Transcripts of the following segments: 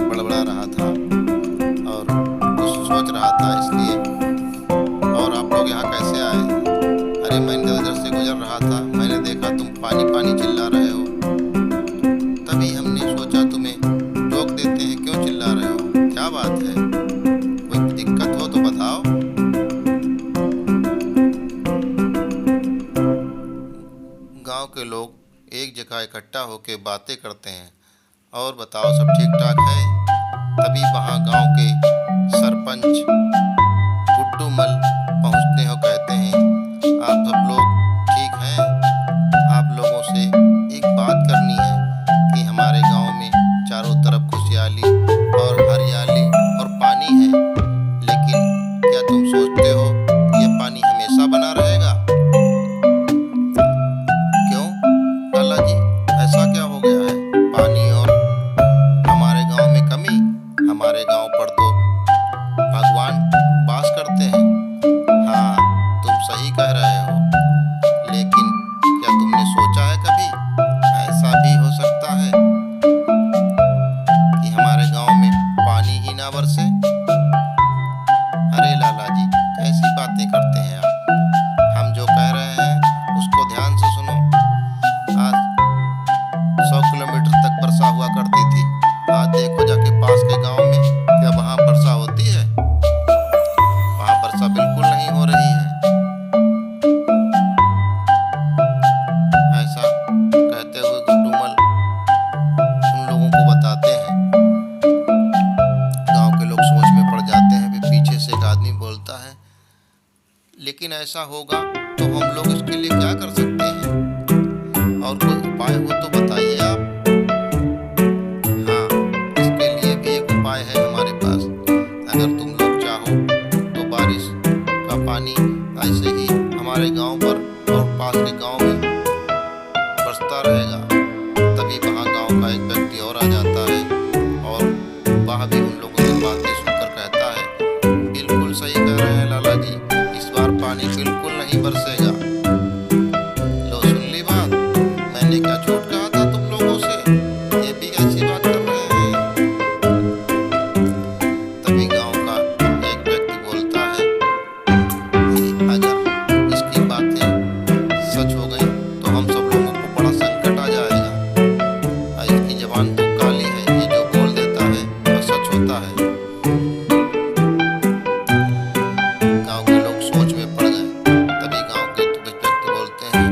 बड़बड़ा रहा था और कुछ सोच रहा था इसलिए। और आप लोग यहाँ कैसे आए? अरे मैं इधर से गुजर रहा था, मैंने देखा तुम पानी पानी चिल्ला रहे हो, तभी हमने सोचा तुम्हें टोक देते हैं। क्यों चिल्ला रहे हो, क्या बात है? कोई दिक्कत हो तो बताओ। गांव के लोग एक जगह इकट्ठा होकर बातें करते हैं। और बताओ, सब ठीक ठाक है? तभी वहाँ गांव के सरपंच गुड्डू मल पहुँचते हो, कहते हैं आप सब लोग ठीक हैं? आप लोगों से एक बात करनी है कि हमारे गांव में चारों तरफ खुशहाली और हरियाली और पानी है, लेकिन क्या तुम सोचते हो कि यह पानी हमेशा बना रहेगा? क्यों लाला जी, ऐसा क्या हो गया है? पानी और हमारे गांव में कमी? हमारे गांव पर तो भगवान वास करते हैं। हाँ, तुम सही कह रहे हो, लेकिन क्या तुमने सोचा है कभी ऐसा भी हो सकता है कि हमारे गांव में पानी ही ना बरसे? अरे लाला जी, कैसी बातें करते हैं आप? हम जो कह रहे हैं उसको ध्यान से सुनो। आज 100 किलोमीटर तक वर्षा हुआ करती थी, आज देखो जाके पास के गांव में, क्या वहाँ वर्षा होती है? वहाँ वर्षा बिल्कुल नहीं हो रही है। ऐसा कहते हुए गुड्डूमल उन लोगों को बताते हैं। गांव के लोग सोच में पड़ जाते हैं। फिर पीछे से एक आदमी बोलता है, लेकिन ऐसा होगा तो हम लोग इसके लिए क्या कर सकते हैं? और कोई उपाय हो तो बताइए आप। हाँ, इसके लिए भी एक उपाय है हमारे पास। अगर तुम लोग चाहो तो बारिश का पानी ऐसे ही हमारे गांव पर और पास के गांव में बरसता रहेगा। तभी वहाँ गांव का एक व्यक्ति और आ जाता है और वह भी उन लोगों की बातें सुनकर कहता है, बिल्कुल सही कह रहे हैं लाला जी, इस बार पानी बिल्कुल नहीं बरसेगा। लो सुन ली बात, मैंने क्या झूठ कहा था तुम लोगों से? ये भी ऐसी बात कर रहे हैं। तभी गांव का एक व्यक्ति बोलता है कि अगर इसकी बातें सच हो गई तो हम सब लोगों को बड़ा संकट आ जाएगा। और इसकी जबान तो काली है, ये जो बोल देता है वह सच होता है। गांव के लोग सोच में पड़ गए। तभी गांव के व्यक्ति बोलते हैं,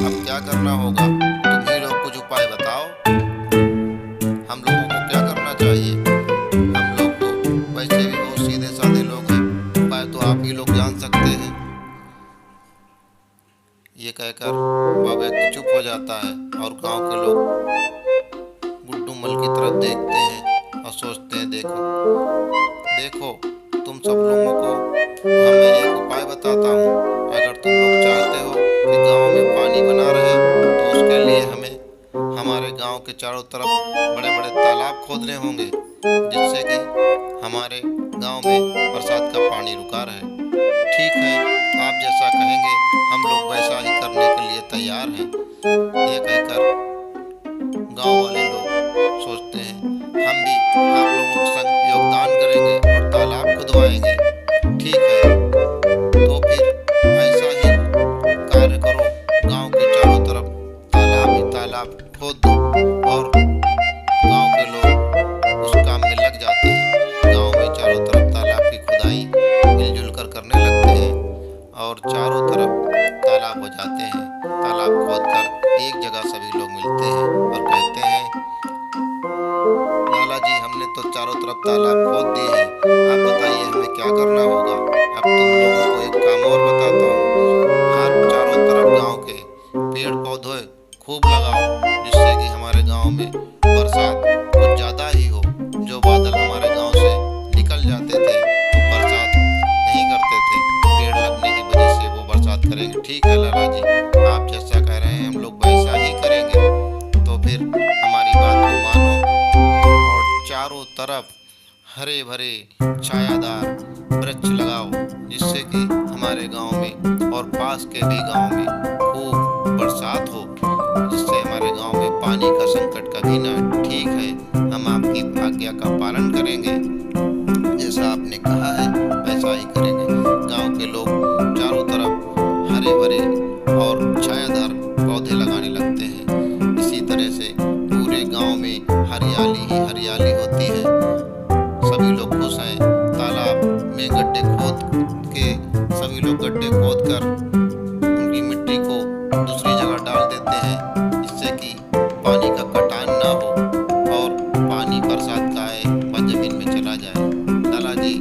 अब क्या करना होगा? तुम ही लोग कुछ उपाय बताओ। हम लोगों को क्या करना चाहिए? हम लोग तो वैसे भी बहुत सीधे साधे लोग हैं, उपाय तो आप ही लोग जान सकते हैं। ये कहकर वह व्यक्ति चुप हो जाता है और गांव के लोग गुड्डूमल की तरफ देखते हैं और सोचते हैं, देखो देखो, तुम सब लोगों को मैं एक उपाय बताता हूँ। अगर तुम लोग चाहते हो कि गांव में पानी बना रहे तो उसके लिए हमें हमारे गांव के चारों तरफ बड़े बड़े तालाब खोदने होंगे, जिससे कि हमारे गांव में बरसात का पानी रुका रहे। ठीक है, आप जैसा कहेंगे हम लोग वैसा ही करने के लिए तैयार हैं। ये कहकर गांव वाले लोग सोचते हैं, हम भी आप लोगों के संग योगदान करेंगे और तालाब खुदवाएंगे। ठीक है, तो फिर ऐसा ही कार्य करो, गांव के चारों तरफ तालाब ही तालाब खोद दो। और गांव के लोग उस काम में लग जाते हैं। गांव में चारों तरफ तालाब की खुदाई मिलजुल कर करने लगते हैं और चारों तरफ तालाब हो जाते हैं। तालाब खोदकर एक जगह सभी लोग मिलते हैं और कहते हैं, लाला जी, हमने तो चारों तरफ तालाब खोद दिए हैं, आप बताइए हमें क्या करना होगा? अब तुम लोगों को एक काम और बताता हूँ। आप चारों तरफ गांव के पेड़ पौधे खूब लगाओ, जिससे कि हमारे गांव में बरसात कुछ ज़्यादा ही हो। जो बादल हमारे गांव से निकल जाते थे वो बरसात नहीं करते थे, पेड़ लगने की वजह से वो बरसात करेंगे। ठीक है लाला जी, आप जैसा कह रहे हैं हम लोग वैसा ही करेंगे। तो फिर हमारी बात को मानो और चारों तरफ हरे भरे छायादार वृक्ष लगाओ, जिससे कि हमारे गांव में और पास के भी गांव में खूब बरसात हो, जिससे हमारे गांव में पानी का संकट कभी ना। ठीक है, हम आपकी आपकी आज्ञा का पालन करेंगे। जैसा आपने कहा है वैसा ही करेंगे। गांव के लोग चारों तरफ हरे भरे और छायादार पौधे लगाने लगते हैं। इसी तरह से पूरे गांव में हरियाली ही हरियाली होती है। सभी लोग खुश हैं। तालाब में गड्ढे खोद के सभी लोग गड्ढे खोद कर उनकी मिट्टी को दूसरी जगह डाल देते हैं, जिससे कि पानी का कटान ना हो और पानी बरसात का है वह जमीन में चला जाए। लाला जी,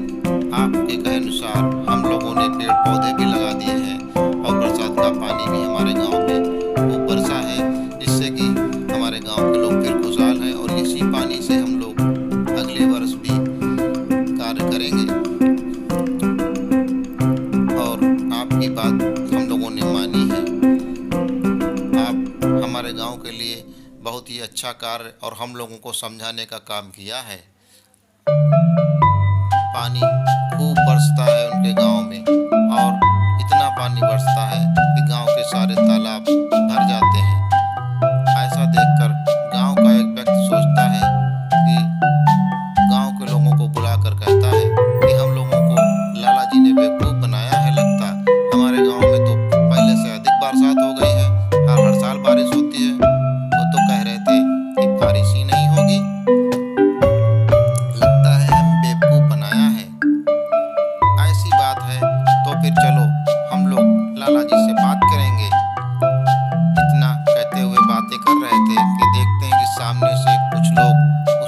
आपके कहे अनुसार हम लोगों ने पेड़ पौधे भी लगा दिए हैं और बरसात का पानी भी हमारे गांव में खूब बरसा है, जिससे कि हमारे गांव के लोग फिर खुशहाल हैं और इसी पानी से हम लोग अगले वर्ष भी कार्य करेंगे। और आपकी बात हम लोगों ने मानी है। आप हमारे गांव के लिए बहुत ही अच्छा कार्य और हम लोगों को समझाने का काम किया है। पानी खूब बरसता है उनके गांव में और इतना पानी बरसता है कि गांव के सारे तालाब भर जाते हैं। ऐसा देखकर गांव का एक व्यक्ति सोचता है कि गांव के लोगों को बुलाकर कहता है कि हम लोगों को लाला जी ने बेवकूफ़ बनाया है। लगता हमारे गांव में तो पहले से अधिक बरसात हो गई है, हर साल बारिश होती है। वो तो कह रहे थे कि बारिश ही नहीं होगी। लगता है हम बेवकूफ़ बनाया है। ऐसी बात है तो फिर चलो हम लोग लाला जी से बात करेंगे। इतना कहते हुए बातें कर रहे थे कि देखते हैं कि सामने से कुछ लोग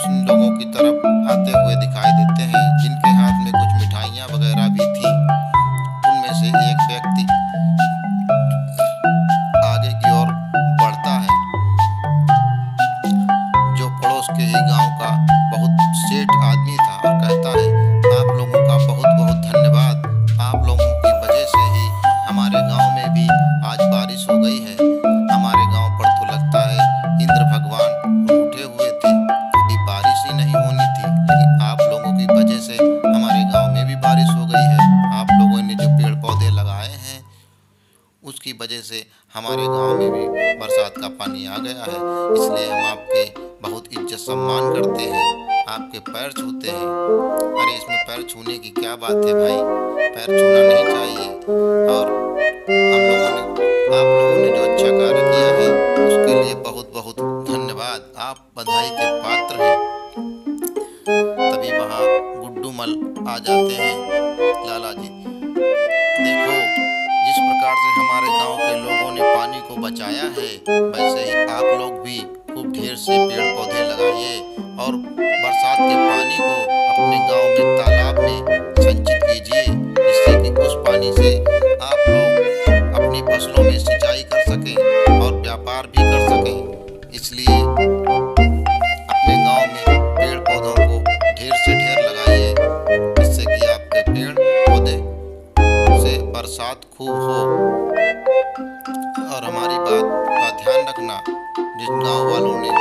उन लोगों की तरफ आते हुए दिखाई देते हैं, जिनके हाथ में कुछ मिठाइयाँ वगैरह भी थी। उनमें से एक व्यक्ति आगे की ओर बढ़ता है, जो पड़ोस के ही गांव का बहुत सेठ आदमी था, और कहता है आप लोगों का बहुत बहुत धन्यवाद। आप लोगों की वजह से ही हमारे गांव में भी आज बारिश हो गई है। हमारे गांव पर तो लगता है इंद्र भगवान रूठे हुए थे, कभी बारिश ही नहीं होनी थी, लेकिन आप लोगों की वजह से हमारे गांव में भी बारिश हो गई है। आप लोगों ने जो पेड़ पौधे लगाए हैं उसकी वजह से हमारे गांव में भी बरसात का पानी आ गया है। इसलिए हम आपके बहुत इज्जत सम्मान करते हैं, आपके पैर छूते हैं। अरे इसमें पैर छूने की क्या बात है भाई, पैर छूना नहीं चाहिए। और आप लोगों ने जो अच्छा कार्य किया है उसके लिए बहुत बहुत धन्यवाद। आप बधाई के पात्र हैं। तभी वहाँ गुड्डू मल आ जाते हैं। लाला जी, देखो जिस प्रकार से हमारे गांव के लोगों ने पानी को बचाया है, वैसे ही आप लोग भी खूब ढेर से पेड़ पौधे लगाइए और बरसात के पानी को अपने गांव में तालाब में संचित कीजिए, जिससे कि उस पानी से आप लोग अपनी फसलों में सिंचाई कर सकें और व्यापार भी कर सकें। इसलिए अपने गांव में पेड़ पौधों को ढेर से ढेर लगाइए, जिससे कि आपके पेड़ पौधे से बरसात खूब हो। और हमारी बात का ध्यान रखना, जिन गांव वालों ने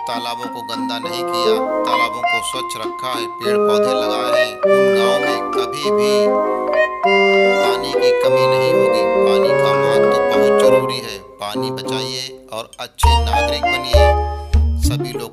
तालाबों को गंदा नहीं किया, तालाबों को स्वच्छ रखा है, पेड़ पौधे लगाए हैं, उन गांव में कभी भी पानी की कमी नहीं होगी। पानी का महत्व बहुत जरूरी है। पानी बचाइए और अच्छे नागरिक बनिए। सभी लोग